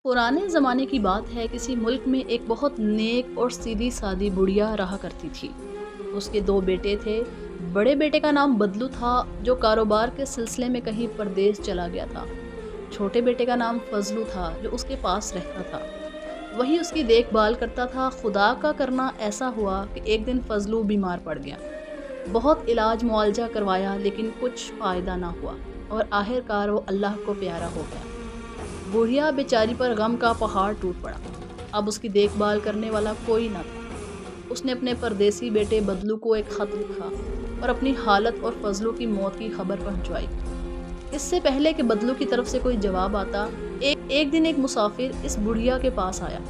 पुराने ज़माने की बात है, किसी मुल्क में एक बहुत नेक और सीधी सादी बुढ़िया रहा करती थी। उसके दो बेटे थे। बड़े बेटे का नाम बदलू था, जो कारोबार के सिलसिले में कहीं परदेश चला गया था। छोटे बेटे का नाम फजलू था, जो उसके पास रहता था, वही उसकी देखभाल करता था। खुदा का करना ऐसा हुआ कि एक दिन फजलू बीमार पड़ गया। बहुत इलाज मुआवजा करवाया, लेकिन कुछ फ़ायदा ना हुआ और आखिरकार वो अल्लाह को प्यारा हो गया। बुढ़िया बेचारी पर गम का पहाड़ टूट पड़ा। अब उसकी देखभाल करने वाला कोई न था। उसने अपने परदेसी बेटे बदलू को एक खत लिखा और अपनी हालत और फजलू की मौत की खबर पहुंचवाई। इससे पहले कि बदलू की तरफ से कोई जवाब आता, एक दिन एक मुसाफिर इस बुढ़िया के पास आया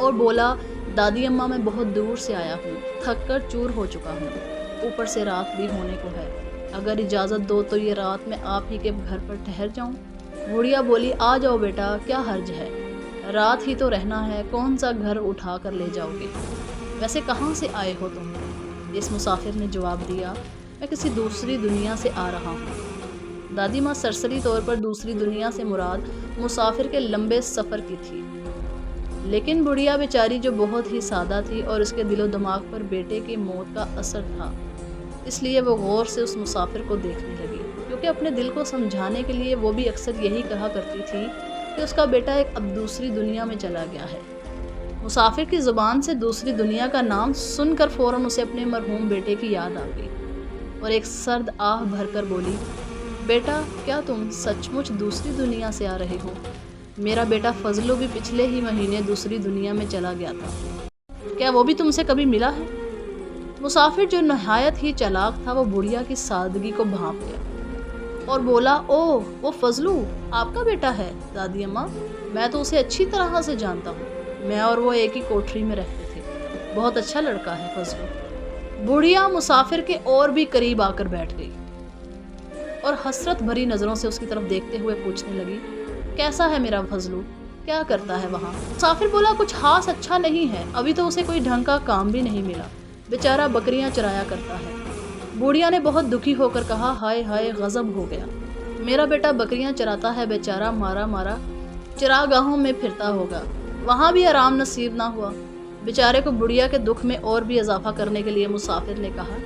और बोला, दादी अम्मा, मैं बहुत दूर से आया हूँ, थक कर चूर हो चुका हूँ, ऊपर से रात भी होने को है। अगर इजाज़त दो तो ये रात मैं आप ही के घर पर ठहर जाऊँ। बुढ़िया बोली, आ जाओ बेटा, क्या हर्ज है, रात ही तो रहना है, कौन सा घर उठा कर ले जाओगे। वैसे कहाँ से आए हो तुम? इस मुसाफिर ने जवाब दिया, मैं किसी दूसरी दुनिया से आ रहा हूँ। दादी माँ सरसरी तौर पर दूसरी दुनिया से मुराद मुसाफिर के लंबे सफ़र की थी, लेकिन बुढ़िया बेचारी जो बहुत ही सादा थी और उसके दिलो दिमाग पर बेटे की मौत का असर था, इसलिए वो गौर से उस मुसाफिर को देखने लगी, क्योंकि अपने दिल को समझाने के लिए वो भी अक्सर यही कहा करती थी कि उसका बेटा एक अब दूसरी दुनिया में चला गया है। मुसाफिर की ज़ुबान से दूसरी दुनिया का नाम सुनकर फ़ौरन उसे अपने मरहूम बेटे की याद आ गई और एक सर्द आह भरकर बोली, बेटा, क्या तुम सचमुच दूसरी दुनिया से आ रहे हो? मेरा बेटा फजलू भी पिछले ही महीने दूसरी दुनिया में चला गया था, क्या वो भी तुमसे कभी मिला है? मुसाफिर जो नहायत ही चालाक था, वो बुढ़िया की सादगी को भांप गया और बोला, ओह, वो फजलू आपका बेटा है दादी अम्मा, मैं तो उसे अच्छी तरह से जानता हूँ, मैं और वो एक ही कोठरी में रहते थे, बहुत अच्छा लड़का है फजलू। बुढ़िया मुसाफिर के और भी करीब आकर बैठ गई और हसरत भरी नज़रों से उसकी तरफ देखते हुए पूछने लगी, कैसा है मेरा फजलू, क्या करता है वहाँ? मुसाफिर बोला, कुछ खास अच्छा नहीं है, अभी तो उसे कोई ढंग का काम भी नहीं मिला, बेचारा बकरियां चराया करता है। बुढ़िया ने बहुत दुखी होकर कहा, हाय हाय, गजब हो गया, मेरा बेटा बकरियां चराता है, बेचारा मारा मारा चरागाहों में फिरता होगा, वहाँ भी आराम नसीब ना हुआ। बेचारे को बुढ़िया के दुख में और भी इजाफा करने के लिए मुसाफिर ने कहा,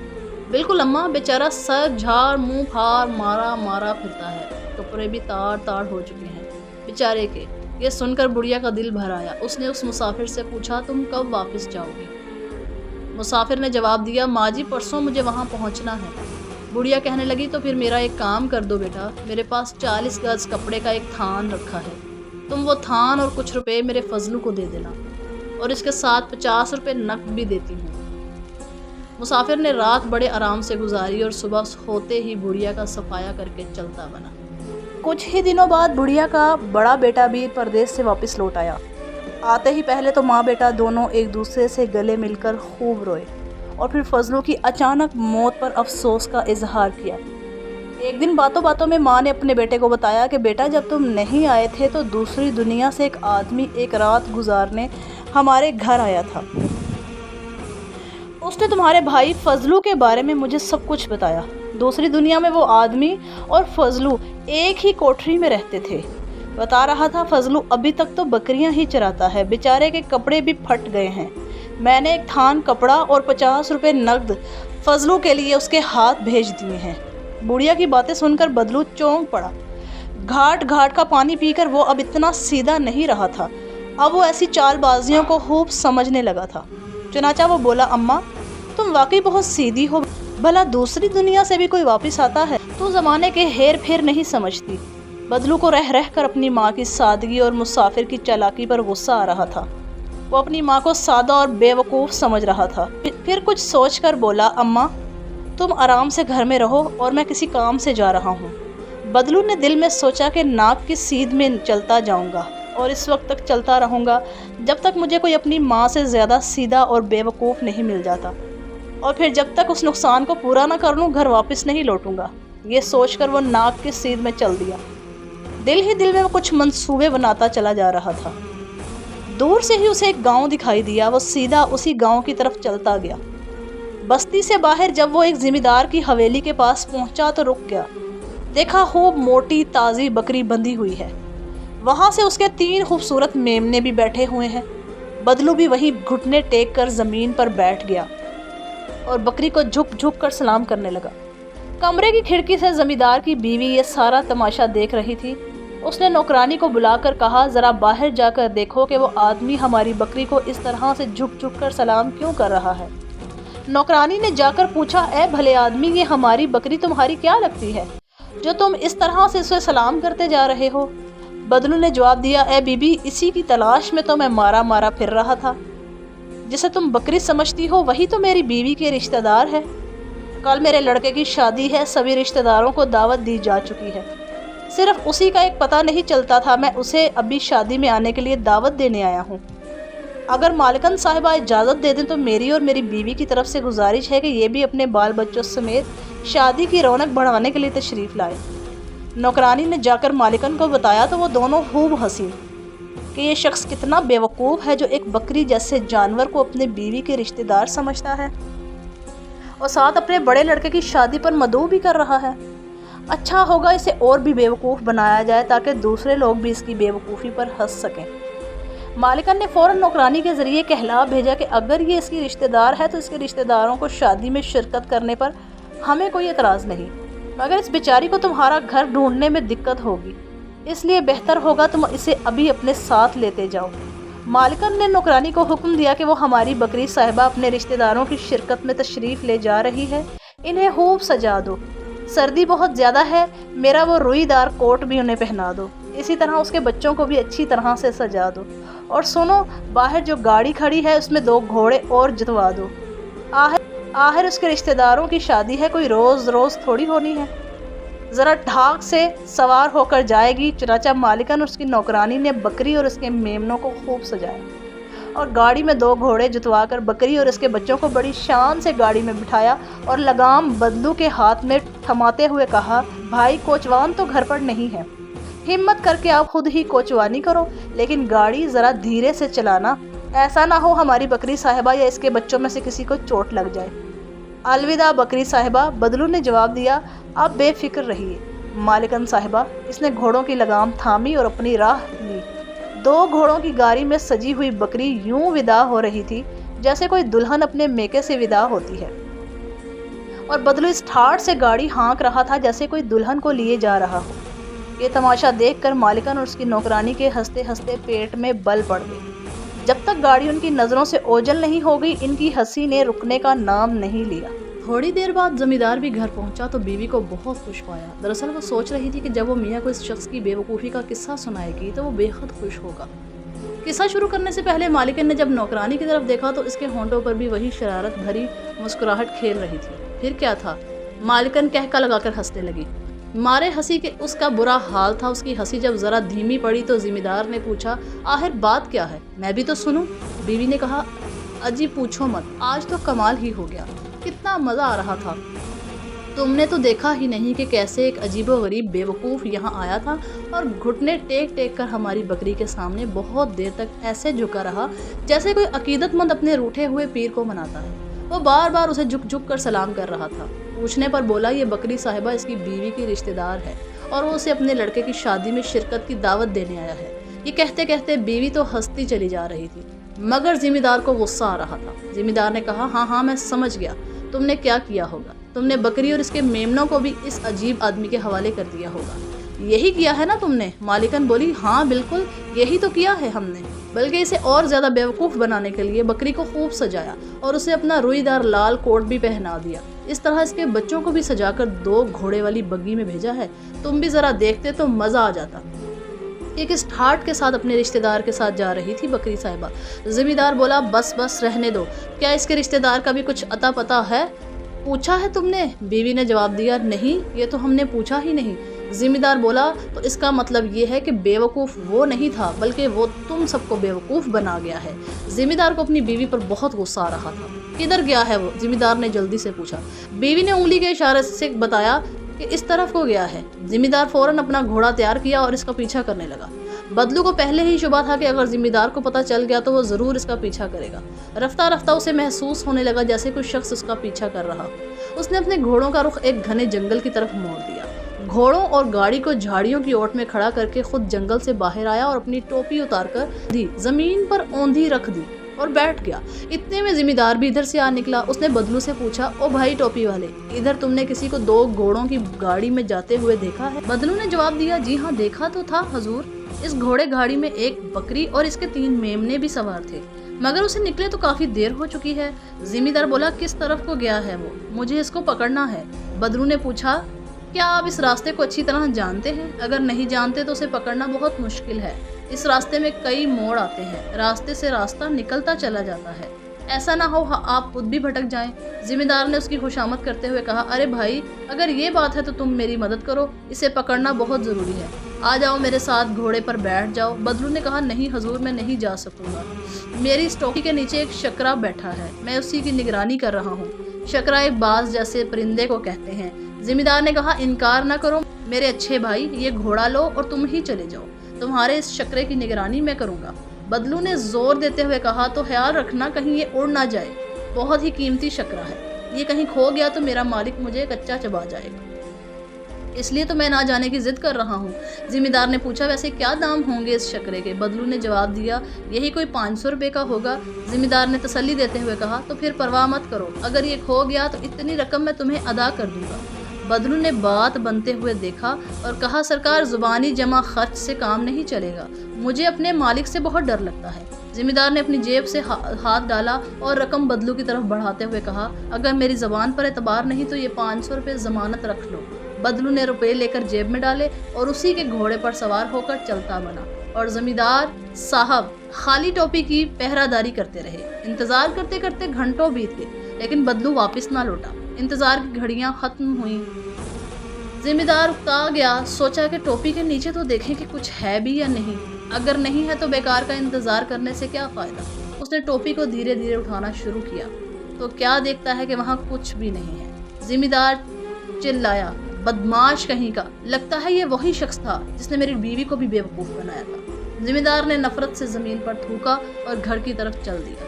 बिल्कुल अम्मा, बेचारा सर झाड़ मुंह फाड़ मारा मारा फिरता है, कपड़े भी ताड़ ताड़ हो चुके हैं बेचारे के। ये सुनकर बुढ़िया का दिल भर आया। उसने उस मुसाफिर से पूछा, तुम कब वापस जाओगे? मुसाफिर ने जवाब दिया, माँ जी, परसों मुझे वहाँ पहुँचना है। बुढ़िया कहने लगी, तो फिर मेरा एक काम कर दो बेटा, मेरे पास 40 गज कपड़े का एक थान रखा है, तुम वो थान और कुछ रुपए मेरे फजलू को दे देना, और इसके साथ 50 रुपये नकद भी देती हूँ। मुसाफिर ने रात बड़े आराम से गुजारी और सुबह होते ही बुढ़िया का सफाया करके चलता बना। कुछ ही दिनों बाद बुढ़िया का बड़ा बेटा भी परदेश से वापस लौट आया। आते ही पहले तो माँ बेटा दोनों एक दूसरे से गले मिलकर खूब रोए और फिर फजलू की अचानक मौत पर अफसोस का इजहार किया। एक दिन बातों बातों में माँ ने अपने बेटे को बताया कि बेटा, जब तुम नहीं आए थे तो दूसरी दुनिया से एक आदमी एक रात गुजारने हमारे घर आया था। उसने तुम्हारे भाई फजलू के बारे में मुझे सब कुछ बताया। दूसरी दुनिया में वो आदमी और फजलू एक ही कोठरी में रहते थे। बता रहा था, फजलू अभी तक तो बकरियां ही चराता है, बेचारे के कपड़े भी फट गए हैं। मैंने एक थान कपड़ा और 50 रुपये नकद फजलू के लिए उसके हाथ भेज दिए हैं। बुढ़िया की बातें सुनकर बदलू चौंक पड़ा। घाट घाट का पानी पीकर वो अब इतना सीधा नहीं रहा था। अब वो ऐसी चालबाजियों को खूब समझने लगा था। चुनाचा वो बोला, अम्मा, तुम वाकई बहुत सीधी हो, भला दूसरी दुनिया से भी कोई वापस आता है तो ज़माने के हेर फेर नहीं समझती। बदलू को रह रह कर अपनी माँ की सादगी और मुसाफिर की चालाकी पर गुस्सा आ रहा था। वो अपनी माँ को सादा और बेवकूफ़ समझ रहा था। फिर कुछ सोचकर बोला, अम्मा, तुम आराम से घर में रहो और मैं किसी काम से जा रहा हूँ। बदलू ने दिल में सोचा कि नाक की सीध में चलता जाऊँगा और इस वक्त तक चलता रहूँगा जब तक मुझे कोई अपनी माँ से ज़्यादा सीधा और बेवकूफ़ नहीं मिल जाता, और फिर जब तक उस नुकसान को पूरा ना कर लूँ घर वापस नहीं लौटूंगा। ये सोचकर वो नाक की सीध में चल दिया। दिल ही दिल में वो कुछ मंसूबे बनाता चला जा रहा था। दूर से ही उसे एक गांव दिखाई दिया। वो सीधा उसी गांव की तरफ चलता गया। बस्ती से बाहर जब वो एक जिमीदार की हवेली के पास पहुंचा तो रुक गया। देखा खूब मोटी ताज़ी बकरी बंधी हुई है। وہاں سے اس کے 3 خوبصورت میمنے بھی بیٹھے ہوئے ہیں۔ بدلو بھی وہی گھٹنے ٹیک کر زمین پر بیٹھ گیا اور بکری کو جھک جھک کر سلام کرنے لگا۔ کمرے کی کھڑکی سے زمیندار کی بیوی یہ سارا تماشا دیکھ رہی تھی۔ اس نے نوکرانی کو بلا کر کہا، ذرا باہر جا کر دیکھو کہ وہ آدمی ہماری بکری کو اس طرح سے جھک جھک کر سلام کیوں کر رہا ہے۔ نوکرانی نے جا کر پوچھا، اے بھلے آدمی، یہ ہماری بکری تمہاری کیا لگتی ہے جو تم اس طرح سے اسے سلام کرتے جا رہے ہو؟ بدلو نے جواب دیا، اے بی بی، اسی کی تلاش میں تو میں مارا مارا پھر رہا تھا۔ جسے تم بکری سمجھتی ہو وہی تو میری بیوی کے رشتہ دار ہے۔ کل میرے لڑکے کی شادی ہے، سبھی رشتہ داروں کو دعوت دی جا چکی ہے، صرف اسی کا ایک پتہ نہیں چلتا تھا، میں اسے ابھی شادی میں آنے کے لیے دعوت دینے آیا ہوں۔ اگر مالکن صاحبہ اجازت دے دیں تو میری اور میری بیوی کی طرف سے گزارش ہے کہ یہ بھی اپنے بال بچوں سمیت شادی کی رونق بڑھانے کے لیے تشریف لائے۔ نوکرانی نے جا کر مالکن کو بتایا تو وہ دونوں خوب ہنسی کہ یہ شخص کتنا بیوقوف ہے جو ایک بکری جیسے جانور کو اپنے بیوی کے رشتہ دار سمجھتا ہے اور ساتھ اپنے بڑے لڑکے کی شادی پر مدعو بھی کر رہا ہے۔ اچھا ہوگا اسے اور بھی بیوقوف بنایا جائے تاکہ دوسرے لوگ بھی اس کی بیوقوفی پر ہنس سکیں۔ مالکن نے فوراً نوکرانی کے ذریعے کہلا بھیجا کہ اگر یہ اس کی رشتہ دار ہے تو اس کے رشتہ داروں کو شادی میں شرکت کرنے پر ہمیں کوئی اعتراض نہیں، مگر اس بیچاری کو تمہارا گھر ڈھونڈنے میں دقت ہوگی، اس لیے بہتر ہوگا تم اسے ابھی اپنے ساتھ لیتے جاؤ۔ مالکن نے نوکرانی کو حکم دیا کہ وہ ہماری بکری صاحبہ اپنے رشتہ داروں کی شرکت میں تشریف لے جا رہی ہے، انہیں خوب سجا دو، سردی بہت زیادہ ہے، میرا وہ روئی دار کوٹ بھی انہیں پہنا دو، اسی طرح اس کے بچوں کو بھی اچھی طرح سے سجا دو، اور سنو، باہر جو گاڑی کھڑی ہے اس میں 2 گھوڑے اور جتوا دو، آخر اس کے رشتہ داروں کی شادی ہے، کوئی روز روز تھوڑی ہونی ہے، ذرا ڈھاک سے سوار ہو کر جائے گی۔ چنانچہ مالکن اور اس کی نوکرانی نے بکری اور اس کے میمنوں کو خوب سجایا اور گاڑی میں 2 گھوڑے جتوا کر بکری اور اس کے بچوں کو بڑی شان سے گاڑی میں بٹھایا اور لگام بدلو کے ہاتھ میں تھماتے ہوئے کہا، بھائی کوچوان تو گھر پر نہیں ہے، ہمت کر کے آپ خود ہی کوچوانی کرو، لیکن گاڑی ذرا دھیرے سے چلانا، ایسا نہ ہو ہماری بکری صاحبہ یا اس کے بچوں میں سے کسی کو چوٹ لگ جائے۔ الوداع بکری صاحبہ، بدلو نے جواب دیا، آپ بے فکر رہیے مالکن صاحبہ۔ اس نے گھوڑوں کی لگام تھامی اور اپنی راہ لی۔ 2 گھوڑوں کی گاڑی میں سجی ہوئی بکری یوں ودا ہو رہی تھی جیسے کوئی دلہن اپنے میکے سے ودا ہوتی ہے، اور بدلو اس ٹھاٹھ سے گاڑی ہانک رہا تھا جیسے کوئی دلہن کو لیے جا رہا ہو۔ یہ تماشا دیکھ کر مالکن اور اس کی نوکرانی کے ہنستے ہنستے پیٹ میں بل پڑ گئی۔ جب تک گاڑی ان کی نظروں سے اوجھل نہیں ہو گئی ان کی ہنسی نے رکنے کا نام نہیں لیا۔ تھوڑی دیر بعد زمیندار بھی گھر پہنچا تو بیوی کو بہت خوش پایا۔ دراصل وہ سوچ رہی تھی کہ جب وہ میاں کو اس شخص کی بیوقوفی کا قصہ سنائے گی تو وہ بے حد خوش ہوگا۔ قصہ شروع کرنے سے پہلے مالکن نے جب نوکرانی کی طرف دیکھا تو اس کے ہونٹوں پر بھی وہی شرارت بھری مسکراہٹ کھیل رہی تھی۔ پھر کیا تھا؟ مالکن کہکا لگا کر ہنسنے لگی۔ مارے ہنسی کہ اس کا برا حال تھا۔ اس کی ہنسی جب ذرا دھیمی پڑی تو زمیندار نے پوچھا، آخر بات کیا ہے؟ میں بھی تو سنوں۔ بیوی نے کہا، اجی پوچھو مت، آج تو کمال ہی ہو گیا، کتنا مزہ آ رہا تھا۔ تم نے تو دیکھا ہی نہیں کہ کیسے ایک عجیب و غریب بیوقوف یہاں آیا تھا اور گھٹنے ٹیک ٹیک کر ہماری بکری کے سامنے بہت دیر تک ایسے جھکا رہا جیسے کوئی عقیدت مند اپنے روٹھے ہوئے پیر کو مناتا ہے۔ وہ بار بار اسے جھک جھک کر سلام کر رہا تھا۔ پوچھنے پر بولا، یہ بکری صاحبہ اس کی بیوی کی رشتہ دار ہے اور وہ اسے اپنے لڑکے کی شادی میں شرکت کی دعوت دینے آیا ہے۔ یہ کہتے کہتے بیوی تو ہنستی چلی جا رہی تھی مگر زمیندار کو غصہ آ رہا تھا۔ زمیندار نے کہا، ہاں میں سمجھ گیا تم نے کیا کیا ہوگا، تم نے بکری اور اس کے میمنوں کو بھی اس عجیب آدمی کے حوالے کر دیا ہوگا، یہی کیا ہے نا تم نے؟ مالکن بولی، ہاں بالکل یہی تو کیا ہے ہم نے، بلکہ اسے اور زیادہ بیوقوف بنانے کے لیے بکری کو خوب سجایا اور اسے اپنا روئی دار لال کوٹ بھی پہنا دیا، اس طرح اس کے بچوں کو بھی سجا کر 2 گھوڑے والی بگی میں بھیجا ہے، تم بھی ذرا دیکھتے تو مزہ آ جاتا کہ کس ٹھاٹ کے ساتھ اپنے رشتہ دار کے ساتھ جا رہی تھی بکری صاحبہ۔ زمیندار بولا، بس رہنے دو، کیا اس کے رشتہ دار کا بھی کچھ اتا پتا ہے؟ پوچھا ہے تم نے؟ بیوی نے جواب دیا، نہیں یہ تو ہم نے پوچھا ہی نہیں۔ زمیندار بولا، تو اس کا مطلب یہ ہے کہ بیوقوف وہ نہیں تھا بلکہ وہ تم سب کو بیوقوف بنا گیا ہے۔ زمیندار کو اپنی بیوی پر بہت غصہ آ رہا تھا۔ کدھر گیا ہے وہ؟ زمیندار نے جلدی سے پوچھا۔ بیوی نے انگلی کے اشارے سے بتایا کہ اس طرف کو گیا ہے۔ زمیندار فوراً اپنا گھوڑا تیار کیا اور اس کا پیچھا کرنے لگا۔ بدلو کو پہلے ہی شبہ تھا کہ اگر زمیندار کو پتہ چل گیا تو وہ ضرور اس کا پیچھا کرے گا۔ رفتہ رفتہ اسے محسوس ہونے لگا جیسے کوئی شخص اس کا پیچھا کر رہا۔ اس نے اپنے گھوڑوں کا رخ ایک گھنے جنگل کی طرف موڑ دیا۔ घोड़ों और गाड़ी को झाड़ियों की ओट में खड़ा करके खुद जंगल से बाहर आया और अपनी टोपी उतार कर जमीन पर औंधी रख दी और बैठ गया। इतने में जिम्मेदार भी इधर से आ निकला। उसने बदलू से पूछा, ओ भाई टोपी वाले, इधर तुमने किसी को 2 घोड़ों की गाड़ी में जाते हुए देखा है? बदलू ने जवाब दिया, जी हाँ देखा तो था हजूर। इस घोड़े गाड़ी में एक बकरी और इसके 3 मेमने भी सवार थे, मगर उसे निकले तो काफी देर हो चुकी है। जिम्मेदार बोला, किस तरफ को गया है वो? मुझे इसको पकड़ना है। बदलू ने पूछा, क्या आप इस रास्ते को अच्छी तरह जानते हैं? अगर नहीं जानते तो उसे पकड़ना बहुत मुश्किल है। इस रास्ते में कई मोड़ आते हैं, रास्ते से रास्ता निकलता चला जाता है, ऐसा ना हो आप खुद भी भटक जाएं। जिम्मेदार ने उसकी खुशामद करते हुए कहा, अरे भाई अगर ये बात है तो तुम मेरी मदद करो, इसे पकड़ना बहुत ज़रूरी है, आ जाओ मेरे साथ घोड़े पर बैठ जाओ। बदलू ने कहा, नहीं हजूर मैं नहीं जा सकूंगा, मेरी इस टोपी के नीचे एक शकरा बैठा है, मैं उसी की निगरानी कर रहा हूँ। शकरा एक बाज जैसे परिंदे को कहते हैं। जिम्मेदार ने कहा, इनकार ना करो मेरे अच्छे भाई, ये घोड़ा लो और तुम ही चले जाओ, तुम्हारे इस शकरे की निगरानी मैं करूँगा। बदलू ने जोर देते हुए कहा, तो ख्याल रखना कहीं ये उड़ ना जाए, बहुत ही कीमती शकरा है, ये कहीं खो गया तो मेरा मालिक मुझे कच्चा चबा जाएगा, इसलिए तो मैं ना जाने की जिद कर रहा हूँ। जिम्मेदार ने पूछा, वैसे क्या दाम होंगे इस शकरे के? बदलू ने जवाब दिया, यही कोई 500 रुपये का होगा। जिम्मेदार ने तसल्ली देते हुए कहा, तो फिर परवाह मत करो, अगर ये खो गया तो इतनी रकम मैं तुम्हें अदा कर दूंगा। बदलू ने बात बनते हुए देखा और कहा, सरकार जुबानी जमा खर्च से काम नहीं चलेगा, मुझे अपने मालिक से बहुत डर लगता है। जिम्मेदार ने अपनी जेब से हाथ डाला और रकम बदलू की तरफ बढ़ाते हुए कहा, अगर मेरी ज़बान पर एतबार नहीं तो ये 500 रुपये ज़मानत रख लो। बदलू ने रुपए लेकर जेब में डाले और उसी के घोड़े पर सवार होकर चलता बना और जमींदार साहब खाली टोपी की पहरादारी करते रहे। इंतजार करते करते घंटों बीत गए, लेकिन बदलू वापस ना लौटा। इंतजार की घड़ियां खत्म हुई। जिम्मेदार उकता गया, सोचा कि टोपी के नीचे तो देखें कि कुछ है भी या नहीं, अगर नहीं है तो बेकार का इंतजार करने से क्या फायदा। उसने टोपी को धीरे धीरे उठाना शुरू किया तो क्या देखता है कि वहाँ कुछ भी नहीं है। जिम्मेदार चिल्लाया, बदमाश कहीं का, लगता है ये वही शख्स था जिसने मेरी बीवी को भी बेवकूफ़ बनाया था। जिम्मेदार ने नफरत से ज़मीन पर थूका और घर की तरफ चल दिया।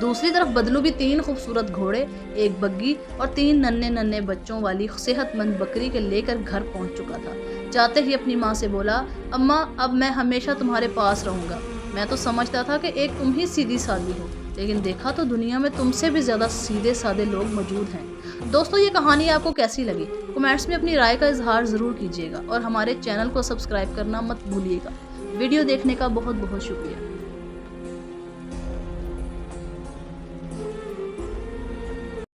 दूसरी तरफ बदलू भी 3 खूबसूरत घोड़े, एक बग्गी और 3 नन्हे नन्हे बच्चों वाली सेहतमंद बकरी के लेकर घर पहुंच चुका था। जाते ही अपनी माँ से बोला, अम्मा अब मैं हमेशा तुम्हारे पास रहूँगा। मैं तो समझता था कि एक तुम ही सीधी सादी हो, लेकिन देखा तो दुनिया में तुमसे भी ज़्यादा सीधे साधे लोग मौजूद हैं। दोस्तों ये कहानी आपको कैसी लगी? कमेंट्स में अपनी राय का इजहार ज़रूर कीजिएगा और हमारे चैनल को सब्सक्राइब करना मत भूलिएगा। वीडियो देखने का बहुत बहुत शुक्रिया।